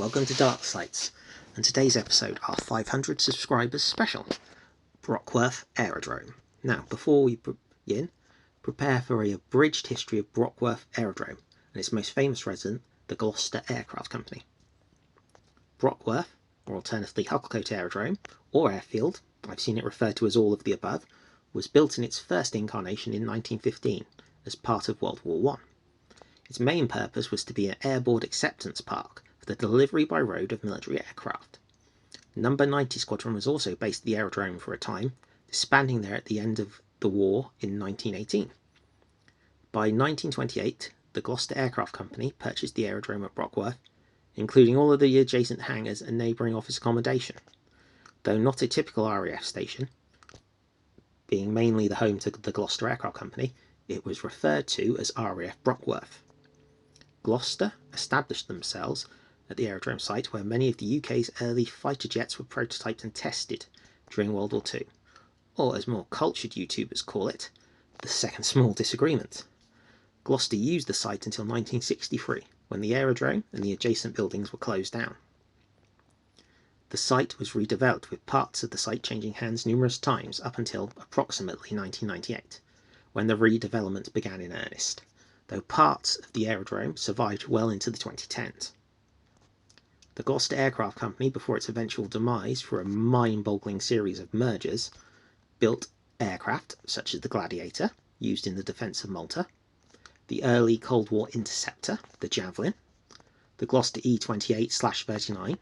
welcome to Dark Sights, and today's episode, our 500 subscribers special, Brockworth Aerodrome. Now, before we begin, prepare for a abridged history of Brockworth Aerodrome and its most famous resident, the Gloucester Aircraft Company. Brockworth, or alternatively Hucklecote Aerodrome, or Airfield, I've seen it referred to as all of the above, was built in its first incarnation in 1915 as part of World War I. Its main purpose was to be an airborne acceptance park for the delivery by road of military aircraft. Number 90 Squadron was also based at the aerodrome for a time, disbanding there at the end of the war in 1918. By 1928, the Gloucester Aircraft Company purchased the aerodrome at Brockworth, including all of the adjacent hangars and neighbouring office accommodation. Though not a typical RAF station, being mainly the home to the Gloucester Aircraft Company, it was referred to as RAF Brockworth. Gloucester established themselves at the aerodrome site where many of the UK's early fighter jets were prototyped and tested during World War II, or as more cultured YouTubers call it, the Second Small Disagreement. Gloucester used the site until 1963, when the aerodrome and the adjacent buildings were closed down. The site was redeveloped, with parts of the site changing hands numerous times up until approximately 1998, when the redevelopment began in earnest, though parts of the aerodrome survived well into the 2010s. The Gloucester Aircraft Company, before its eventual demise through a mind-boggling series of mergers, built aircraft such as the Gladiator, used in the defence of Malta, the early Cold War Interceptor, the Javelin, the Gloucester E-28/39,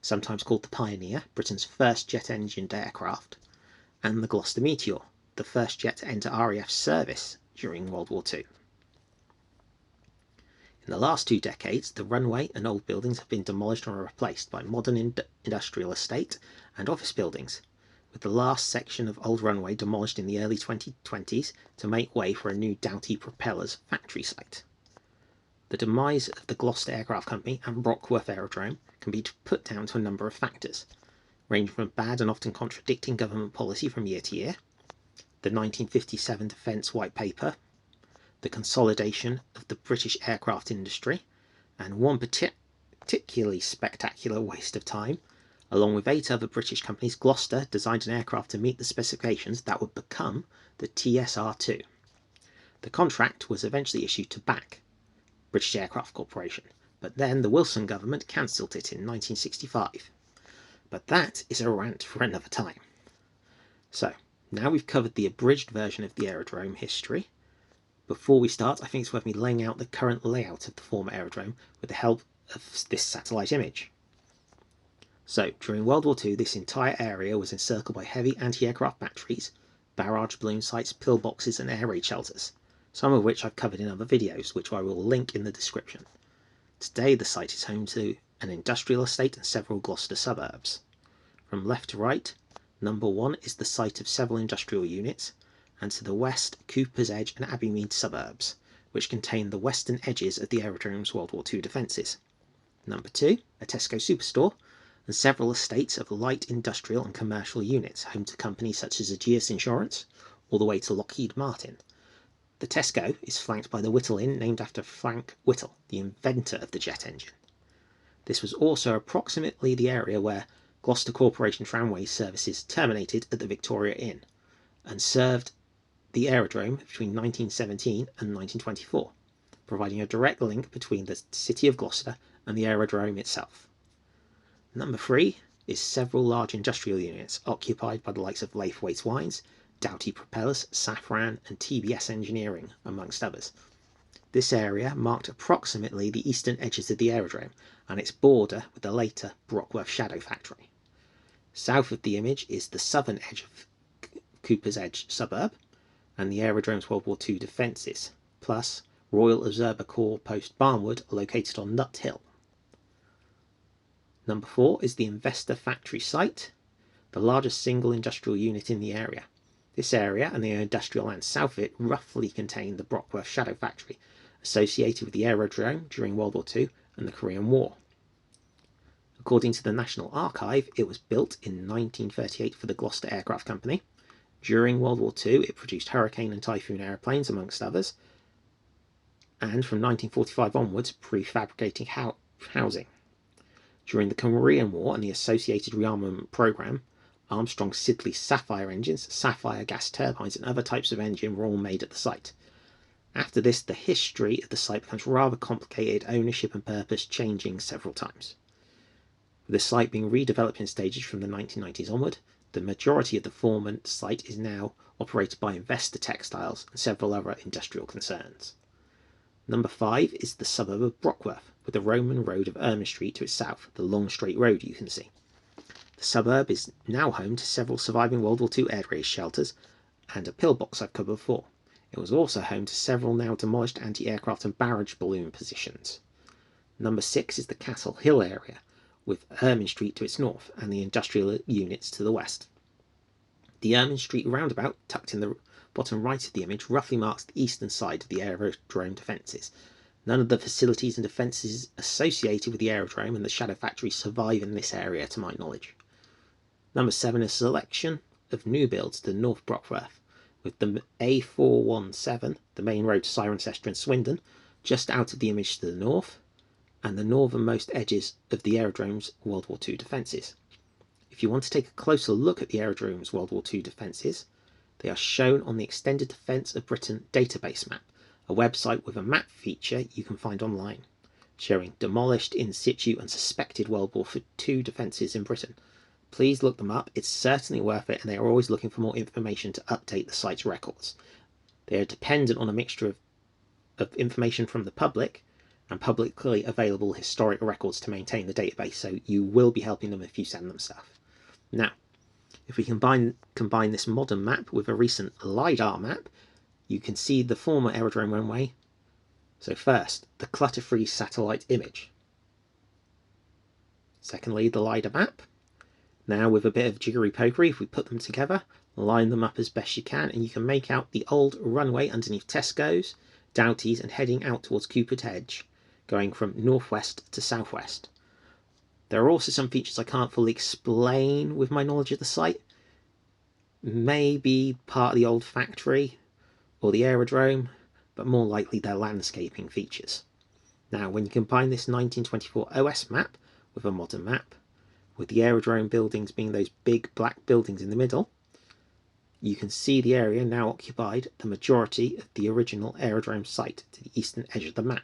sometimes called the Pioneer, Britain's first jet-engined aircraft, and the Gloucester Meteor, the first jet to enter RAF service during World War II. In the last 2 decades, the runway and old buildings have been demolished or replaced by modern industrial estate and office buildings, with the last section of old runway demolished in the early 2020s to make way for a new Doughty Propellers factory site. The demise of the Gloucester Aircraft Company and Brockworth Aerodrome can be put down to a number of factors, ranging from bad and often contradicting government policy from year to year, the 1957 Defence White Paper, the consolidation of the British aircraft industry, and one particularly spectacular waste of time. Along with 8 other British companies, Gloucester designed an aircraft to meet the specifications that would become the TSR-2. The contract was eventually issued to BAC, British Aircraft Corporation, but then the Wilson government cancelled it in 1965. But that is a rant for another time. So, now we've covered the abridged version of the aerodrome history. Before we start, I think it's worth me laying out the current layout of the former aerodrome with the help of this satellite image. So, during World War II, this entire area was encircled by heavy anti-aircraft batteries, barrage balloon sites, pillboxes and air raid shelters, some of which I've covered in other videos, which I will link in the description. Today the site is home to an industrial estate and several Gloucester suburbs. From left to right, number 1 is the site of several industrial units, and to the west, Cooper's Edge and Abbeymead suburbs, which contain the western edges of the aerodrome's World War II defences. Number 2, a Tesco superstore, and several estates of light industrial and commercial units, home to companies such as Ageas Insurance, all the way to Lockheed Martin. The Tesco is flanked by the Whittle Inn, named after Frank Whittle, the inventor of the jet engine. This was also approximately the area where Gloucester Corporation tramway services terminated at the Victoria Inn, and served the aerodrome between 1917 and 1924, providing a direct link between the city of Gloucester and the aerodrome itself. Number 3 is several large industrial units occupied by the likes of Laithwaite's Wines, Doughty Propellers, Safran and TBS Engineering, amongst others. This area marked approximately the eastern edges of the aerodrome and its border with the later Brockworth Shadow Factory. South of the image is the southern edge of Cooper's Edge suburb and the aerodrome's World War II defences, plus Royal Observer Corps Post Barnwood, located on Nut Hill. Number 4 is the Investor Factory site, the largest single industrial unit in the area. This area and the industrial land south of it roughly contain the Brockworth Shadow Factory, associated with the aerodrome during World War II and the Korean War. According to the National Archive, it was built in 1938 for the Gloucester Aircraft Company. During World War II, it produced Hurricane and Typhoon aeroplanes, amongst others, and from 1945 onwards, prefabricating housing. During the Korean War and the associated rearmament program, Armstrong Siddeley Sapphire engines, Sapphire gas turbines, and other types of engine were all made at the site. After this, the history of the site becomes rather complicated, ownership and purpose changing several times. With the site being redeveloped in stages from the 1990s onward, the majority of the former site is now operated by Investor Textiles and several other industrial concerns. Number 5 is the suburb of Brockworth, with the Roman road of Ermine Street to its south, the long straight road you can see. The suburb is now home to several surviving World War II air raid shelters and a pillbox I've covered before. It was also home to several now demolished anti-aircraft and barrage balloon positions. Number 6 is the Castle Hill area, with Ermine Street to its north and the industrial units to the west. The Ermine Street roundabout, tucked in the bottom right of the image, roughly marks the eastern side of the aerodrome defences. None of the facilities and defences associated with the aerodrome and the Shadow Factory survive in this area to my knowledge. Number 7 is a selection of new builds to North Brockworth, with the A417, the main road to Cirencester and Swindon, just out of the image to the north, and the northernmost edges of the aerodrome's World War II defences. If you want to take a closer look at the aerodrome's World War II defences, they are shown on the Extended Defence of Britain database map, a website with a map feature you can find online, showing demolished, in situ and suspected World War II defences in Britain. Please look them up, it's certainly worth it, and they are always looking for more information to update the site's records. They are dependent on a mixture of information from the public and publicly available historic records to maintain the database, so you will be helping them if you send them stuff. Now, if we combine this modern map with a recent LiDAR map, you can see the former aerodrome runway. So first, the clutter-free satellite image. Secondly, the LiDAR map. Now, with a bit of jiggery-pokery, if we put them together, line them up as best you can, and you can make out the old runway underneath Tesco's, Doughty's, and heading out towards Cooper's Edge, going from northwest to southwest. There are also some features I can't fully explain with my knowledge of the site. Maybe part of the old factory or the aerodrome, but more likely they're landscaping features. Now, when you combine this 1924 OS map with a modern map, with the aerodrome buildings being those big black buildings in the middle, you can see the area now occupied the majority of the original aerodrome site to the eastern edge of the map,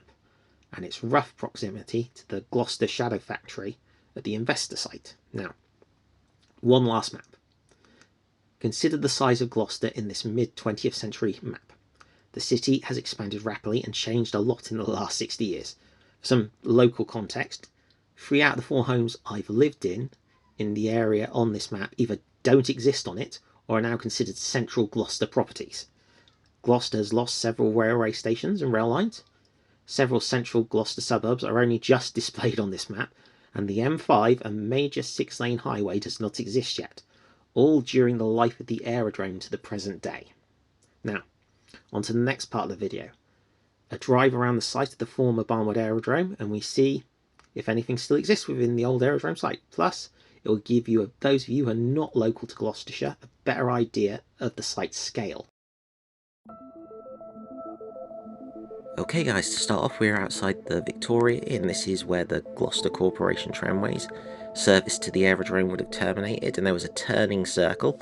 and its rough proximity to the Gloucester Shadow Factory at the Investor site. Now, one last map. Consider the size of Gloucester in this mid-20th century map. The city has expanded rapidly and changed a lot in the last 60 years. For some local context, 3 out of the 4 homes I've lived in the area on this map either don't exist on it or are now considered central Gloucester properties. Gloucester has lost several railway stations and rail lines. Several central Gloucester suburbs are only just displayed on this map, and the M5, a major 6-lane highway, does not exist yet, all during the life of the aerodrome to the present day. Now, on to the next part of the video. A drive around the site of the former Barnwood Aerodrome, and we see if anything still exists within the old aerodrome site. Plus, it will give you, those of you who are not local to Gloucestershire, a better idea of the site's scale. Okay guys, to start off, we're outside the Victoria Inn. This is where the Gloucester Corporation tramways service to the aerodrome would have terminated, and there was a turning circle.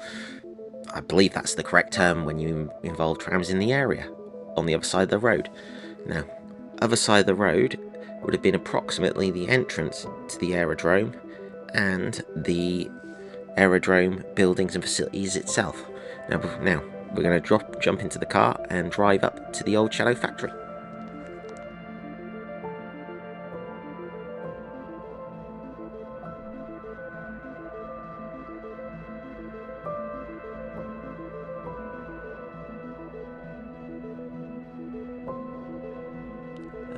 I believe that's the correct term when you involve trams in the area, on the other side of the road. Now, other side of the road would have been approximately the entrance to the aerodrome and the aerodrome buildings and facilities itself. Now we're going to jump into the car and drive up to the old Shadow Factory.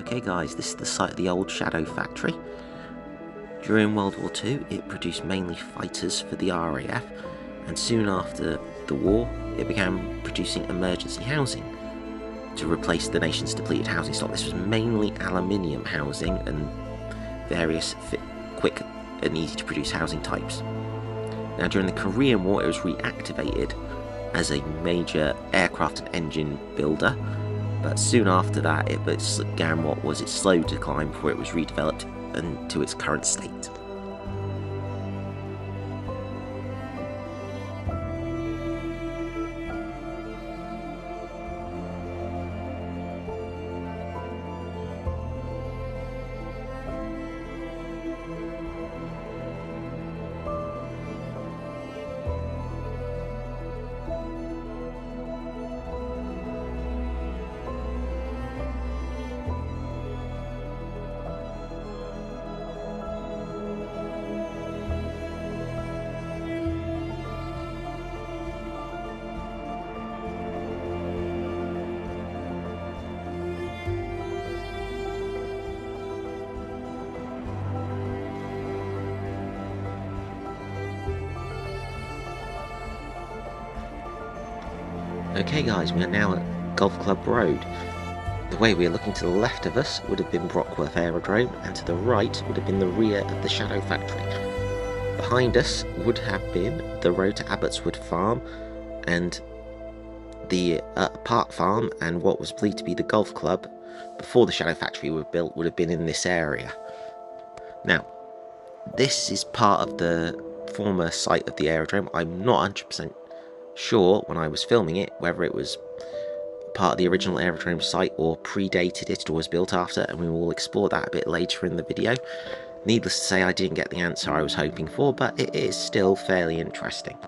Okay guys, this is the site of the old Shadow Factory. During World War II, it produced mainly fighters for the RAF, and soon after the war, it began producing emergency housing to replace the nation's depleted housing stock. This was mainly aluminium housing and various quick and easy to produce housing types. Now, during the Korean War, it was reactivated as a major aircraft and engine builder, but soon after that it began what was its slow decline before it was redeveloped into its current state. Okay guys, we are now at Golf Club Road. The way we are looking to the left of us would have been Brockworth Aerodrome, and to the right would have been the rear of the Shadow Factory. Behind us would have been the road to Abbotswood Farm, and the Park Farm and what was believed to be the golf club before the Shadow Factory were built would have been in this area. Now, this is part of the former site of the aerodrome. I'm not 100% sure when I was filming it whether it was part of the original aerodrome site or predated it or was built after, and we will explore that a bit later in the video. Needless to say, I didn't get the answer I was hoping for, but it is still fairly interesting.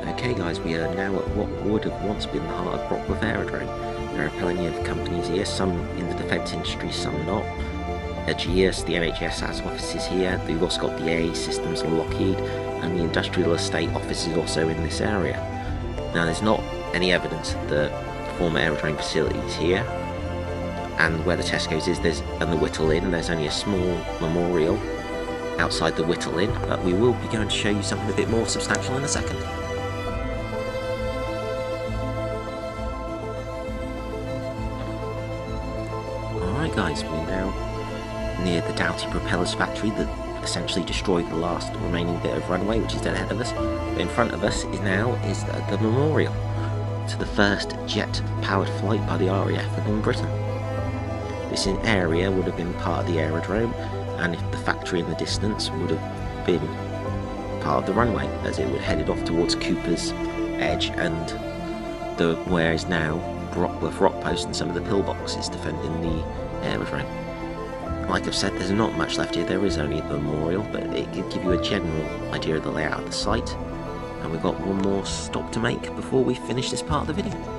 Okay guys, we are now at what would have once been the heart of Brockworth Aerodrome. There are plenty of companies here, some in the defence industry, some not. GS, the NHS has offices here. We've also got the AA Systems and Lockheed, and the Industrial Estate office is also in this area. Now there's not any evidence of the former aerodrome facilities here, and where the Tesco's is, and the Whittle Inn, there's only a small memorial outside the Whittle Inn, but we will be going to show you something a bit more substantial in a second. Alright guys, we're now near the Doughty Propellers factory that essentially destroyed the last remaining bit of runway, which is dead ahead of us. But in front of us is the memorial to the first jet-powered flight by the RAF in Britain. This area would have been part of the aerodrome, and if the factory in the distance would have been part of the runway, as it would headed off towards Cooper's Edge and where is now Brockworth Rock Post and some of the pillboxes defending the aerodrome. Like I've said, there's not much left here. There is only the memorial, but it could give you a general idea of the layout of the site. And we've got one more stop to make before we finish this part of the video.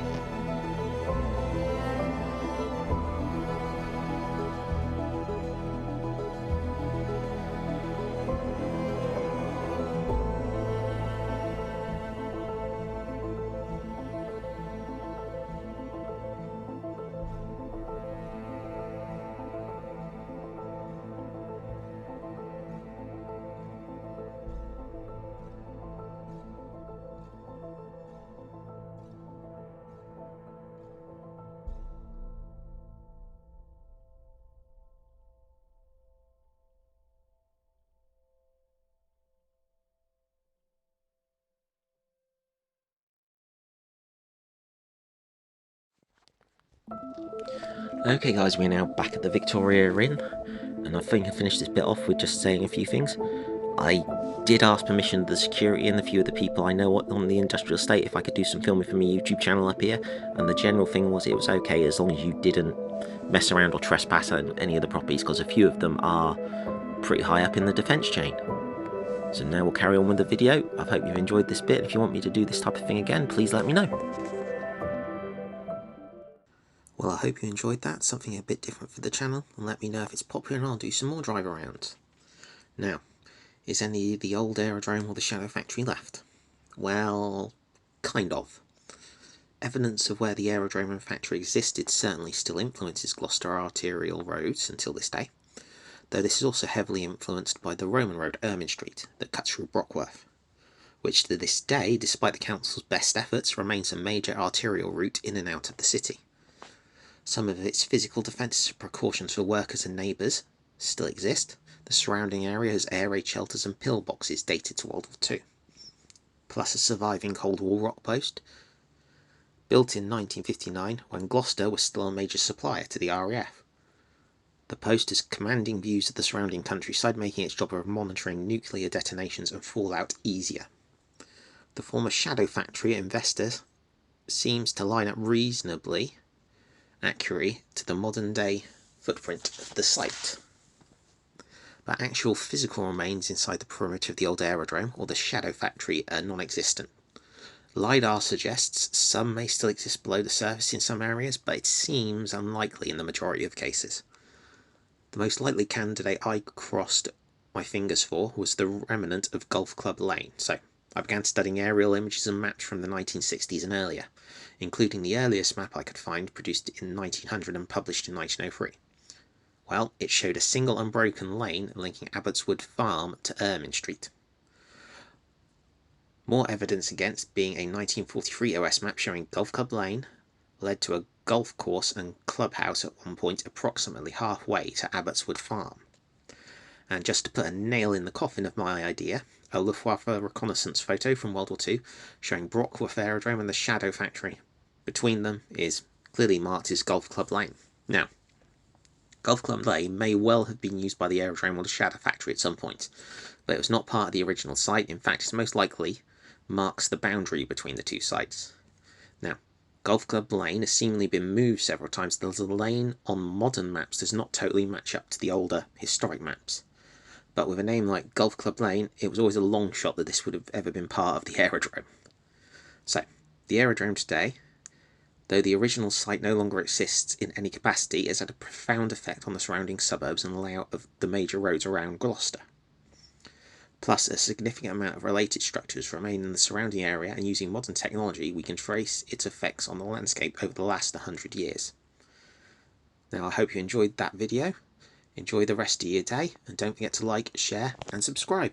Okay guys, we're now back at the Victoria Inn, and I think I finished this bit off with just saying a few things. I did ask permission of the security and a few of the people I know on the industrial estate if I could do some filming for my YouTube channel up here, and the general thing was it was okay as long as you didn't mess around or trespass on any of the properties, because a few of them are pretty high up in the defence chain. So now we'll carry on with the video. I hope you've enjoyed this bit. If you want me to do this type of thing again, please let me know. Well, I hope you enjoyed that, something a bit different for the channel, and let me know if it's popular and I'll do some more drive arounds. Now, is any of the old aerodrome or the Shadow Factory left? Well, kind of. Evidence of where the aerodrome and factory existed certainly still influences Gloucester arterial roads until this day, though this is also heavily influenced by the Roman road Ermine Street that cuts through Brockworth, which to this day, despite the council's best efforts, remains a major arterial route in and out of the city. Some of its physical defences and precautions for workers and neighbours still exist. The surrounding area has air raid shelters and pillboxes dated to World War II, plus a surviving Cold War rock post, built in 1959 when Gloucester was still a major supplier to the RAF. The post has commanding views of the surrounding countryside, making its job of monitoring nuclear detonations and fallout easier. The former shadow factory at Investors seems to line up reasonably accurately to the modern day footprint of the site. But actual physical remains inside the perimeter of the old aerodrome or the shadow factory are non-existent. LiDAR suggests some may still exist below the surface in some areas, but it seems unlikely in the majority of cases. The most likely candidate I crossed my fingers for was the remnant of Golf Club Lane, so I began studying aerial images and maps from the 1960s and earlier, including the earliest map I could find, produced in 1900 and published in 1903. Well, it showed a single unbroken lane linking Abbotswood Farm to Ermine Street. More evidence against being a 1943 OS map showing Golf Club Lane led to a golf course and clubhouse at one point approximately halfway to Abbotswood Farm. And just to put a nail in the coffin of my idea, a Luftwaffe reconnaissance photo from World War II showing Brockworth Aerodrome and the Shadow Factory. Between them is clearly marked as Golf Club Lane. Now, Golf Club Lane may well have been used by the aerodrome or the Shadow Factory at some point, but it was not part of the original site. In fact, it most likely marks the boundary between the two sites. Now, Golf Club Lane has seemingly been moved several times. The lane on modern maps does not totally match up to the older historic maps. But with a name like Golf Club Lane, it was always a long shot that this would have ever been part of the aerodrome. So, the aerodrome today, though the original site no longer exists in any capacity, has had a profound effect on the surrounding suburbs and the layout of the major roads around Gloucester. Plus, a significant amount of related structures remain in the surrounding area, and using modern technology we can trace its effects on the landscape over the last 100 years. Now, I hope you enjoyed that video. Enjoy the rest of your day, and don't forget to like, share and subscribe.